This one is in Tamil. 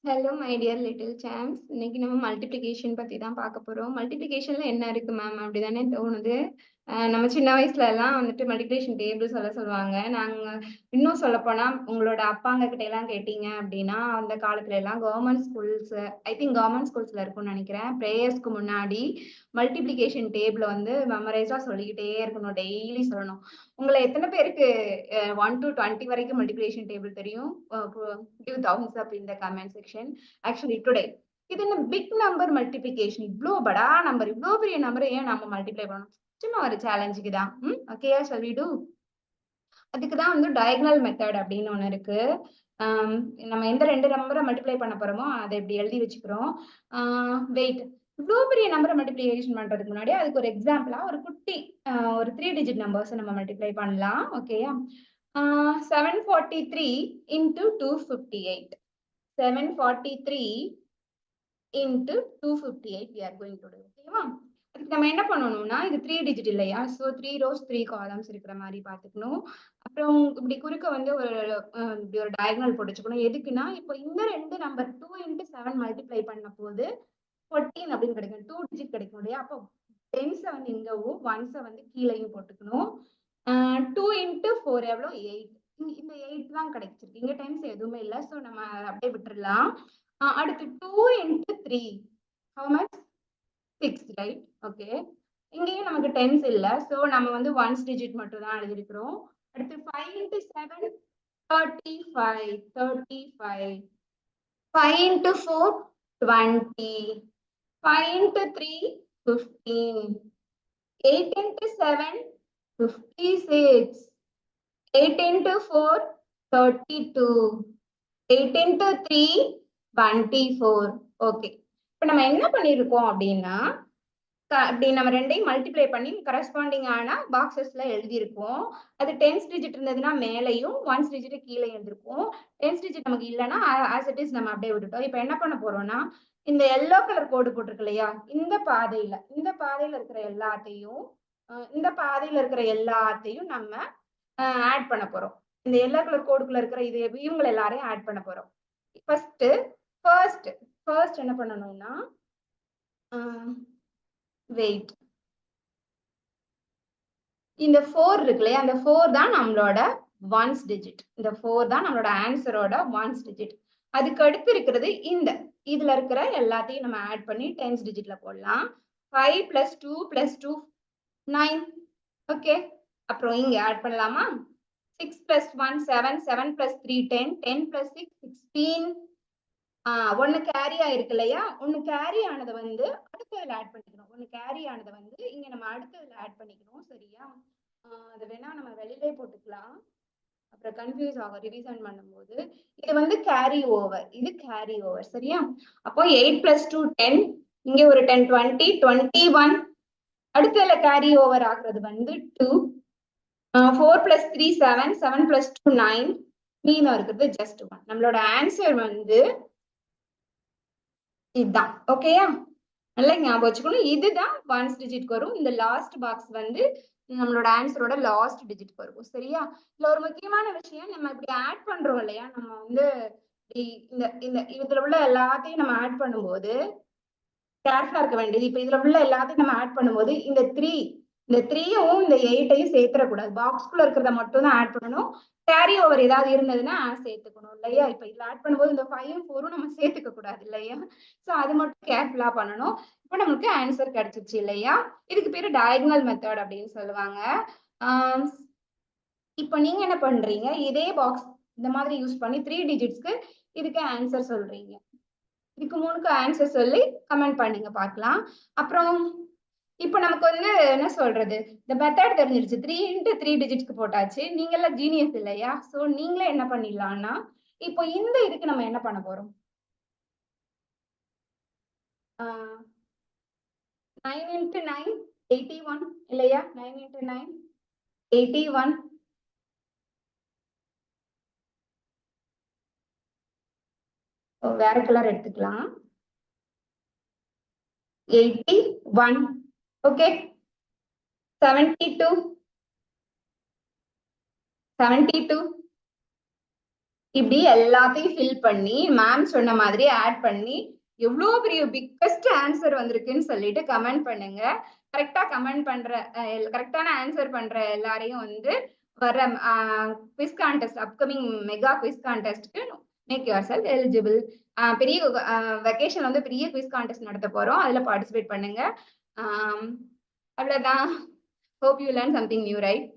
Hello my dear little champs. இன்னைக்கு நம்ம மல்டிப்ளிகேஷன் பத்தி தான் பார்க்க போறோம். மல்டிப்ளிகேஷன்ல என்ன இருக்கு மேம் அப்படிதானே தோணுது. நம்ம சின்ன வயசுல எல்லாம் வந்துட்டு மல்டிப்ளிகேஷன் டேபிள் சொல்லுவாங்க. நாங்க இன்னும் சொல்லப்போனா உங்களோட அப்பாங்க கிட்ட எல்லாம் கேட்டீங்க அப்படின்னா, அந்த காலத்துல எல்லாம் government schools I think government ஸ்கூல்ஸ்ல இருக்கும்னு நினைக்கிறேன். பிரேயர்ஸ்க்கு முன்னாடி மல்டிப்ளிகேஷன் டேபிள் வந்து மெமரைஸா சொல்லிக்கிட்டே இருக்கணும். டெய்லி சொல்லணும். உங்களை எத்தனை பேருக்கு 1 to 20 வரைக்கும் மல்டிப்ளிகேஷன் டேபிள் தெரியும்? give thumbs up in the comment section. Actually today இது என்ன பிக் நம்பர் மல்டிபிகேஷன், இவ்ளோ படா நம்பர், இவ்ளோ பெரிய நம்பரை ஏன் நம்ம மல்டிப்ளை பண்ணணும்? சும்மா ஒரு சேலஞ்சுக்கு தான். ஓகேயா, shall we do? அதுக்கு தான் வந்து டயகனல் மெத்தட் அப்படின்னு ஒண்ணு இருக்கு. நம்ம எந்த 2 நம்பரை மல்டிப்ளை பண்ண போறோமோ அதை இப்படி எழுதி வச்சுக்கிறோம். வெயிட், இவ்வளோ பெரிய நம்பரை மல்டிப்ளிகேஷன் பண்றதுக்கு முன்னாடி அதுக்கு ஒரு எக்ஸாம்பிளா ஒரு குட்டி ஒரு 3 டிஜிட் நம்பர்ஸ் நம்ம மல்டிப்ளை பண்ணலாம். ஓகேயா? 743 into 258. 743 into 258 we are going to do. ஓகேவா? அதுக்கு நம்ம என்ன பண்ணணும்னா, இது 3 டிஜிட் இல்லையா? ஸோ 3 rows 3 columns இருக்கிற மாதிரி பார்த்துக்கணும். அப்புறம் இப்படி குறுக்க வந்து இப்படி ஒரு டயகனல் போட்டு வச்சுக்கணும். எதுக்குன்னா, இப்போ இந்த 2 நம்பர் 2 into 7 மல்டிப்ளை பண்ண போது 14 அப்படின்னு கிடைக்கும். 2 டிஜிட் கிடைக்கும் இல்லையா? அப்போ 10s வந்து இங்கவும் 1s வந்து கீழையும் போட்டுக்கணும். 2 into 4 எவ்வளோ? 8. இந்த 8 தான் கிடைச்சிருக்கு. இங்க டைம்ஸ் எதுவுமே இல்லை. ஸோ நம்ம அப்படியே விட்டுறலாம். அடுத்து 2 into 3 how much? 6, right? Okay, இங்கேயும் நமக்கு டென்ஸ் இல்லை. ஸோ நம்ம வந்து ஒன்ஸ் டிஜிட் மட்டும் தான் எழுதிருக்கிறோம். அடுத்து 5 into 7 35. 35. 5 into 4 20. 5 into 3 15. 8 into 7 56. 8 into 4 32. 8 into 3 24. Okay, இப்போ நம்ம என்ன பண்ணிருக்கோம் அப்படின்னா, இப்படி நம்ம ரெண்டையும் மல்டிப்ளை பண்ணி கரஸ்பாண்டிங் ஆன பாக்ஸஸ்ல எழுதியிருக்கோம். அது 10s டிஜிட் இருந்ததுன்னா மேலையும் 1s டிஜிட் கீழே எழுதிருக்கும். 10s டிஜிட் நமக்கு இல்லைன்னா ஆஸ் இட் இஸ் நம்ம அப்படியே விட்டுட்டோம். இப்போ என்ன பண்ண போறோம்னா, இந்த எல்லோ கலர் கோடு போட்டிருக்கு இல்லையா? இந்த பாதையில இருக்கிற எல்லாத்தையும் இந்த பாதையில இருக்கிற எல்லாத்தையும் நம்ம ஆட் பண்ண போறோம். இந்த எல்லோ கலர் கோடுக்குள்ள இருக்கிற இவங்க எல்லாரையும் ஆட் பண்ண போறோம். ஃபர்ஸ்ட் என்ன பண்ணணும்னா, வெயிட், இந்த 4 இருக்கு இல்லையா? அந்த 4 தான் நம்மளோட ஒன்ஸ் டிஜிட். இந்த 4 தான் நம்மளோட ஆன்சரோட ஒன்ஸ் டிஜிட். அதுக்கு அடுத்து இருக்கிறது இதுல இருக்கிற எல்லாத்தையும் நம்ம ஆட் பண்ணி 10s டிஜிட்ல போடலாம். 5 plus 2 plus 2 9. ஓகே, அப்புறம் இங்க ஆட் பண்ணலாமா? 6 plus 1 7. 7 plus 3 10. 10 plus 6 16. ஒன்னு கேரி ஆயிருக்கு இல்லையா? ஒன்னு கேரி ஆனதை வந்து அடுத்ததுல ஆட் பண்ணிக்கணும். ஒன்னு கேரி ஆனதை வந்து இங்க நம்ம அடுத்ததுல ஆட் பண்ணிக்கணும். சரியா? அது வேணா நம்ம வெளியிலே போட்டுக்கலாம், அப்புறம் கன்ஃபியூஸ் ஆகும் ரிவிஷன் பண்ணும்போது. இது வந்து கேரி ஓவர், இது கேரி ஓவர். சரியா? அப்போ 8 plus 2 10. இங்க ஒரு 10 20 21. அடுத்ததுல கேரி ஓவர் ஆகுறது வந்து 2. 4 plus 3 7. 7 plus 2 9. மீதம் இருக்கிறது ஜஸ்ட் 1. நம்மளோட ஆன்சர் வந்து இதுதான். ஓகேயா? நல்லா ஞாபகம் வச்சுக்கணும். இதுதான் ஒன்ஸ் டிஜிட் வரும். இந்த லாஸ்ட் பாக்ஸ் வந்து நம்மளோட ஆன்சரோட லாஸ்ட் டிஜிட் வரும். சரியா? இதுல ஒரு முக்கியமான விஷயம், நம்ம இப்படி ஆட் பண்றோம் இல்லையா? நம்ம வந்து இதுல உள்ள எல்லாத்தையும் நம்ம ஆட் பண்ணும்போது கேர்ஃபுல்லா இருக்க வேண்டியது. இப்ப இதுல உள்ள எல்லாத்தையும் நம்ம ஆட் பண்ணும்போது இந்த 3யும் இந்த 8ஐயும் சேர்த்துடக்கூடாது. பாக்ஸ்குள்ள இருக்கிறத மட்டும் தான் ஆட் பண்ணணும். கேரி ஓவர் ஏதாவது இருந்ததுன்னா சேர்த்துக்கணும் இல்லையா? இப்ப இதுல ஆட் பண்ணும்போது இந்த 5ம் 4ம் நம்ம சேர்த்துக்க கூடாது இல்லையா? சோ அது மட்டும் கேர்ஃபுல்லா பண்ணணும். இப்போ நமக்கு ஆன்சர் கிடைச்சிருச்சு இல்லையா? இதுக்கு பேரு டயகனல் மெத்தட் அப்படின்னு சொல்லுவாங்க. இப்போ நீங்க என்ன பண்றீங்க? இதே பாக்ஸ் இந்த மாதிரி யூஸ் பண்ணி 3 டிஜிட்ஸ்க்கு இதுக்கு ஆன்சர் சொல்றீங்க. இதுக்கு 3க்கு ஆன்சர் சொல்லி கமெண்ட் பண்ணுங்க பார்க்கலாம். அப்புறம் இப்போ நமக்கு வந்து என்ன சொல்றது, இந்த மெத்தட் தெரிஞ்சிருச்சு. 3 into 3 டிஜிட்ஸ்க்கு போட்டாச்சு. நீங்க எல்லாம் ஜீனியஸ் இல்லையா? சோ நீங்களே என்ன பண்ணிடலாம்னா, இப்போ இந்த இதுக்கு நம்ம என்ன பண்ண போறோம்? 9 into 9 81 இல்லையா? 9 into 9 81. வேற கலர் எடுத்துக்கலாம். 81. ஓகே, 72. 72. இப்படி எல்லாத்தையும் ஃபில் பண்ணி மேம் சொன்ன மாதிரி ஆட் பண்ணி எவ்வளோ பெரிய பிக்கஸ்ட் ஆன்சர் வந்திருக்குன்னு சொல்லிட்டு கமெண்ட் பண்ணுங்க. கரெக்டா கமெண்ட் பண்ற கரெக்டான ஆன்சர் பண்ற எல்லாரையும் வந்து வர quiz contest upcoming mega quiz கான்டெஸ்ட்க்கு மேக் யுவர் செல்ஃப் எலிஜிபிள். பெரிய வெக்கேஷன் வந்து பெரிய குவிஸ் கான்டெஸ்ட் நடத்த போறோம், அதுல பார்ட்டிசிபேட் பண்ணுங்க. அவ்வளவுதான். Hope you learn something new, right?